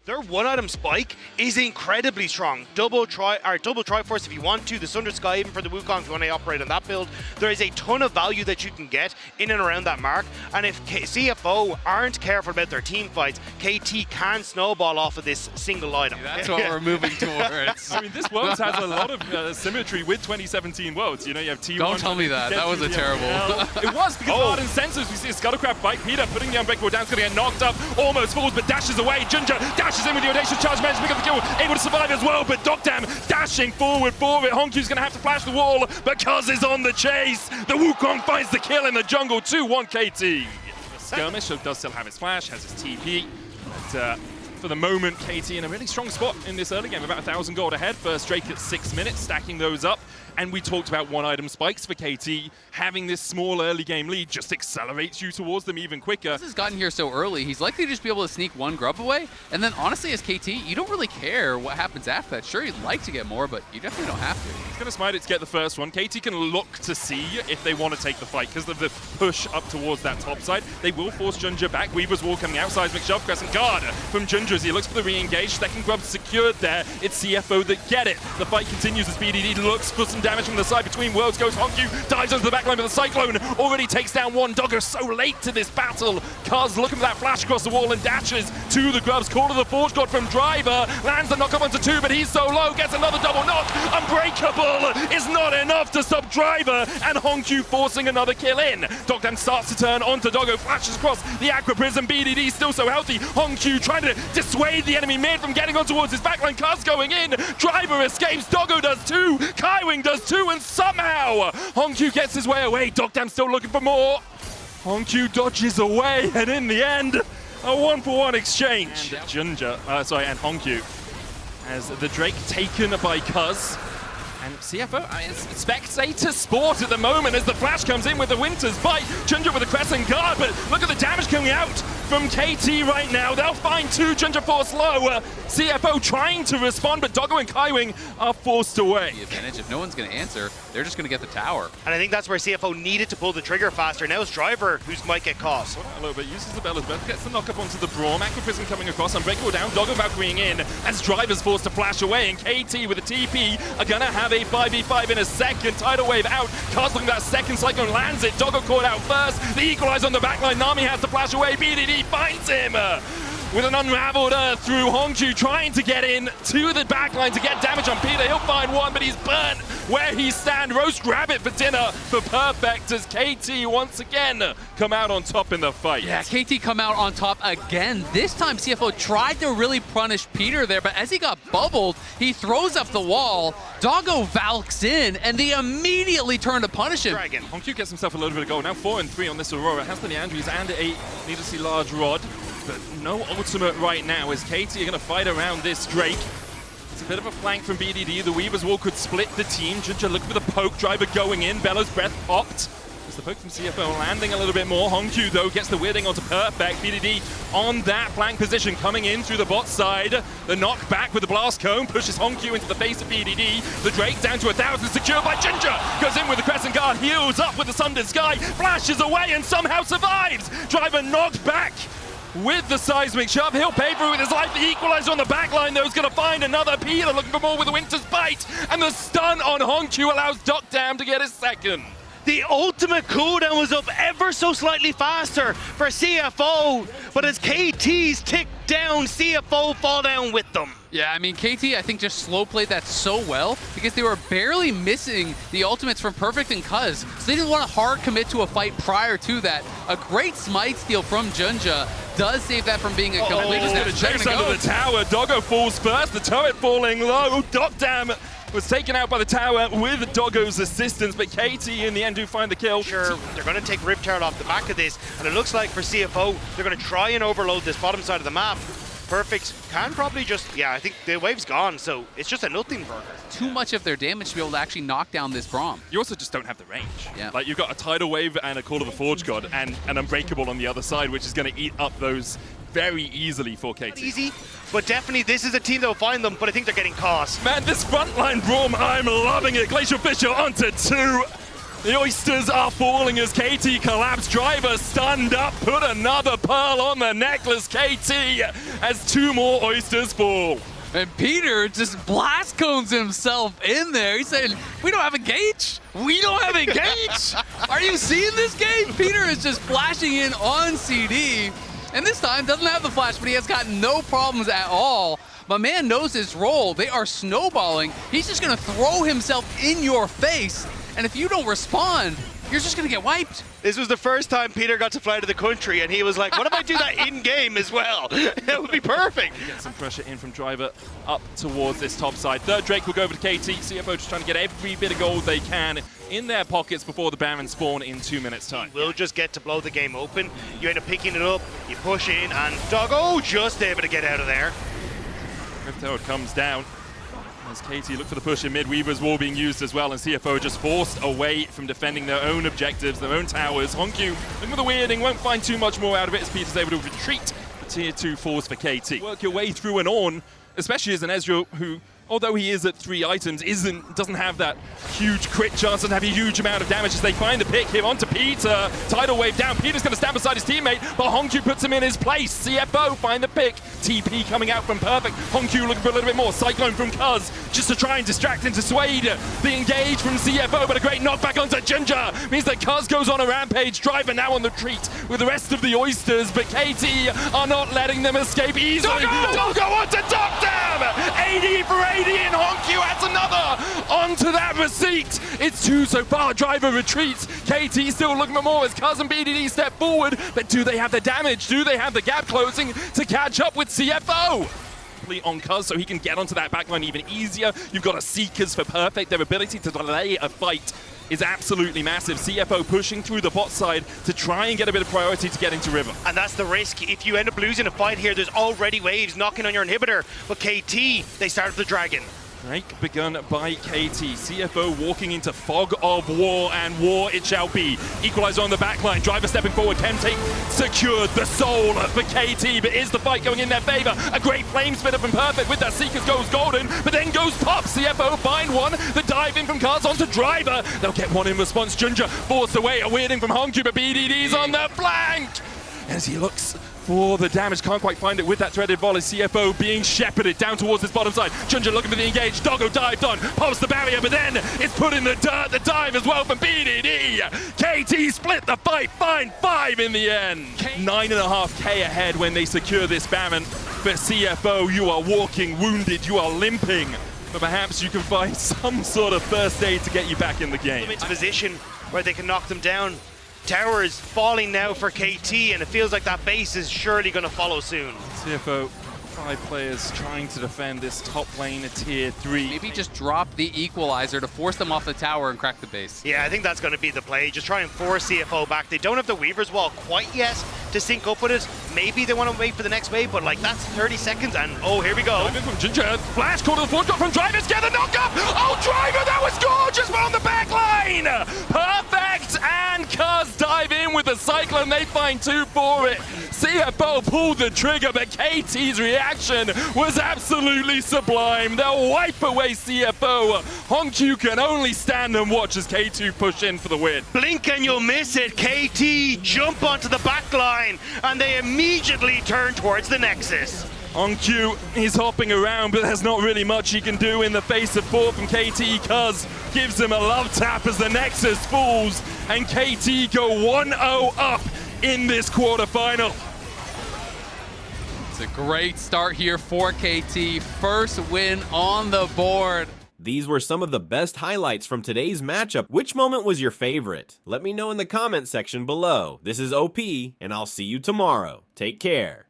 Their one-item spike is incredibly strong. Double Triforce if you want to, the Sunder Sky even for the Wukong if you want to operate on that build. There is a ton of value that you can get in and around that mark, and if CFO aren't careful about their team fights, KT can snowball off of this single item. That's what we're moving towards. I mean, this Worlds has a lot of symmetry with 2017 Worlds. You know, you have T1. Don't tell me that. That was a terrible. It was because Arden Sensors, we see a Scuttlecraft fight. Peter putting the Unbreakable down, is going to get knocked up, almost falls, but dashes away. Ginger dashes in with the audacious charge, managed to pick up the kill, able to survive as well, but Dokdam dashing forward for it. Honkyu's going to have to flash the wall, but Cuz is on the chase. The Wukong finds the kill in the jungle, 2-1 KT. Skirmish does still have his flash, has his TP, but for the moment, KT in a really strong spot in this early game, about 1,000 gold ahead. First Drake at 6 minutes, stacking those up. And we talked about one-item spikes for KT. Having this small early game lead just accelerates you towards them even quicker. This has gotten here so early, he's likely to just be able to sneak one grub away. And then honestly, as KT, you don't really care what happens after that. Sure, you'd like to get more, but you definitely don't have to. He's going to smite it to get the first one. KT can look to see if they want to take the fight because of the push up towards that top side. They will force Junja back. Weaver's Wall coming out. Seismic shove, Crescent Guard from Junja as he looks for the re-engage. Second grub secured there. It's CFO that get it. The fight continues as BDD looks for some damage from the side between worlds. Goes Honkyu, dives onto the backline, but the Cyclone already takes down one. Doggo so late to this battle. Cuz looking for that flash across the wall and dashes to the grubs. Call to the Forge God from Driver. Lands the knock up onto 2, but he's so low. Gets another double knock. Unbreakable is not enough to stop Driver, and Honkyu forcing another kill in. Dokdam starts to turn onto Doggo. Flashes across the Aqua Prism. BDD still so healthy. Honkyu trying to dissuade the enemy mid from getting on towards his backline. Cuz going in. Driver escapes. Doggo does 2. Kaiwing does 2, and somehow Honkyu gets his way away. Dokdam still looking for more. Honkyu dodges away, and in the end, a 1-for-1 exchange. And Honkyu as the Drake taken by Cuz. And CFO, I mean, it's spectator sport at the moment as the flash comes in with the Winter's Bite. Junja with a Crescent Guard, but look at the damage coming out from KT right now. They'll find 2, Junja force low. CFO trying to respond, but Doggo and Kaiwing are forced away. The advantage, if no one's going to answer, they're just going to get the tower. And I think that's where CFO needed to pull the trigger faster. Now it's Driver who might get caught. A little bit, uses the Bella's Breath, gets the knock up onto the Braum. Aqua Prism coming across, Unbreakable down, Doggo Valkyrieing in as Driver's forced to flash away, and KT with a TP are going to have a 5v5 in a second. Tidal Wave out, Cuz looking that second Cyclone lands it. Doggo caught out first, the equalizer on the backline. Nami has to flash away, BDD finds him with an unraveled Earth through. Honkyu trying to get in to the backline to get damage on Peter. He'll find one, but he's burnt where he stand. Roast grab it for dinner for Perfect as KT once again come out on top in the fight. Yeah, KT come out on top again. This time CFO tried to really punish Peter there, but as he got bubbled, he throws up the wall. Doggo valks in, and they immediately turn to punish him. Dragon. Honkyu gets himself a little bit of gold. Now 4-3 on this Aurora. Has the Neandries and a needlessly large rod, but no ultimate right now as KT are going to fight around this Drake. It's a bit of a flank from BDD. The Weaver's Wall could split the team. Junja looking for the poke. Driver going in. Bellows Breath popped. There's the poke from CFO landing a little bit more. Honkyu, though, gets the weirding onto Perfect. BDD on that flank position, coming in through the bot side. The knock back with the Blast Cone pushes Honkyu into the face of BDD. The Drake down to 1,000, secured by Junja. Goes in with the Crescent Guard, heals up with the Sundered Sky, flashes away and somehow survives. Driver knocked back with the Seismic Shove. He'll pay for it with his life. The equalizer on the backline, though, is going to find another Peter looking for more with the Winter's Bite. And the stun on Honkyu allows Dokdam to get his second. The ultimate cooldown was up ever so slightly faster for CFO, but as KT's tick down, CFO fall down with them. Yeah, I mean, KT, I think, just slow played that so well because they were barely missing the ultimates from Perfect and Cuz. So they didn't want to hard commit to a fight prior to that. A great smite steal from Junja does save that from being a complete disaster. Chase under the tower. Doggo falls first. The turret falling low. Dokdam was taken out by the tower with Doggo's assistance, but KT in the end do find the kill. Sure, they're going to take Riptide off the back of this, and it looks like for CFO, they're going to try and overload this bottom side of the map. Perfect can probably just, yeah, I think the wave's gone, so it's just a nothing burger. Too much of their damage to be able to actually knock down this Braum. You also just don't have the range. Yeah. Like, you've got a Tidal Wave and a Call of the Forge God and an Unbreakable on the other side, which is going to eat up those very easily for KT. Not easy, but definitely this is a team that will find them, but I think they're getting caught. Man, this frontline Braum, I'm loving it. Glacial Fissure onto 2. The Oysters are falling as KT collapse. Driver stunned up, put another pearl on the necklace. KT as 2 more Oysters fall. And Peter just blast cones himself in there. He said, we don't have a gauge. We don't have a gauge. Are you seeing this game? Peter is just flashing in on CD. And this time doesn't have the flash, but he has got no problems at all. My man knows his role. They are snowballing. He's just going to throw himself in your face. And if you don't respond, you're just going to get wiped. This was the first time Peter got to fly to the country, and he was like, what if I do that in-game as well? That would be perfect. Get some pressure in from Driver up towards this top side. Third Drake will go over to KT. CFO just trying to get every bit of gold they can in their pockets before the Baron spawn in 2 minutes' time. We'll just get to blow the game open. You end up picking it up, you push in, and Doggo just able to get out of there. Crypto comes down. As KT look for the push in mid, Weaver's wall being used as well, and CFO just forced away from defending their own objectives, their own towers. Honku looking for the weirding, won't find too much more out of it as Peter's able to retreat. The tier 2 falls for KT. Work your way through and on, especially as an Ezreal who, although he is at 3 items, doesn't have that huge crit chance, doesn't have a huge amount of damage as they find the pick here onto Peter. Tidal wave down, Peter's going to stand beside his teammate, but Honku puts him in his place. CFO find the pick. TP coming out from Perfect. Honku looking for a little bit more. Cyclone from Cuz just to try and distract and dissuade the engage from CFO, but a great knockback onto Ginger means that Cuz goes on a rampage. Driver now on the retreat with the rest of the Oysters, but KT are not letting them escape easily. Doggo onto top down! 80 for 80 and Honku adds another onto that receipt. It's 2 so far. Driver retreats. KT still looking for more as Cuz and BDD step forward, but do they have the damage? Do they have the gap closing to catch up with CFO? On Cuz so he can get onto that backline even easier. You've got a Seekers for Perfect. Their ability to delay a fight is absolutely massive. CFO pushing through the bot side to try and get a bit of priority to get into River. And that's the risk. If you end up losing a fight here, there's already waves knocking on your inhibitor. But KT, they start with the Dragon. Break begun by KT. CFO walking into fog of war, and war it shall be. Equalizer on the backline. Driver stepping forward. Kemtake secured the soul for KT, but is the fight going in their favor? A great flame spitter from Perfect with that Seekers goes golden, but then goes pop. CFO find one. The dive in from Cards onto Driver. They'll get one in response. Ginger forced away. A weirding from Honku, but BDD's on the flank. As he looks for the damage, can't quite find it with that threaded volley. CFO being shepherded down towards this bottom side. Ginger looking for the engage. Doggo dived on, pops the barrier, but then it's put in the dirt. The dive as well from BDD. KT split the fight, find 5 in the end. 9.5k ahead when they secure this Baron. But CFO, you are walking wounded, you are limping. But perhaps you can find some sort of first aid to get you back in the game. Into position where they can knock them down. Towers falling now for KT, and it feels like that base is surely going to follow soon. CFO, 5 players trying to defend this top lane at tier 3. Maybe just drop the equalizer to force them off the tower and crack the base. Yeah, I think that's going to be the play. Just try and force CFO back. They don't have the Weaver's Wall quite yet to sync up with it. Maybe they want to wait for the next wave, but like that's 30 seconds, and oh, here we go. From Ginger, flash call to the fourth drop from Driver, get the knock up! Oh, Driver, that was gorgeous, but on the back line! Perfect, and Cuz dive in with the Cyclone, they find 2 for it. CFO pulled the trigger, but KT's reaction was absolutely sublime. They'll wipe away CFO. Honku can only stand and watch as K2 push in for the win. Blink and you'll miss it. KT jump onto the back line, and they immediately turn towards the Nexus. Honku, he's hopping around, but there's not really much he can do in the face of 4 from KT. Cuz gives him a love tap as the Nexus falls, and KT go 1-0 up in this quarterfinal. It's a great start here for KT. First win on the board. These were some of the best highlights from today's matchup. Which moment was your favorite? Let me know in the comment section below. This is OP, and I'll see you tomorrow. Take care.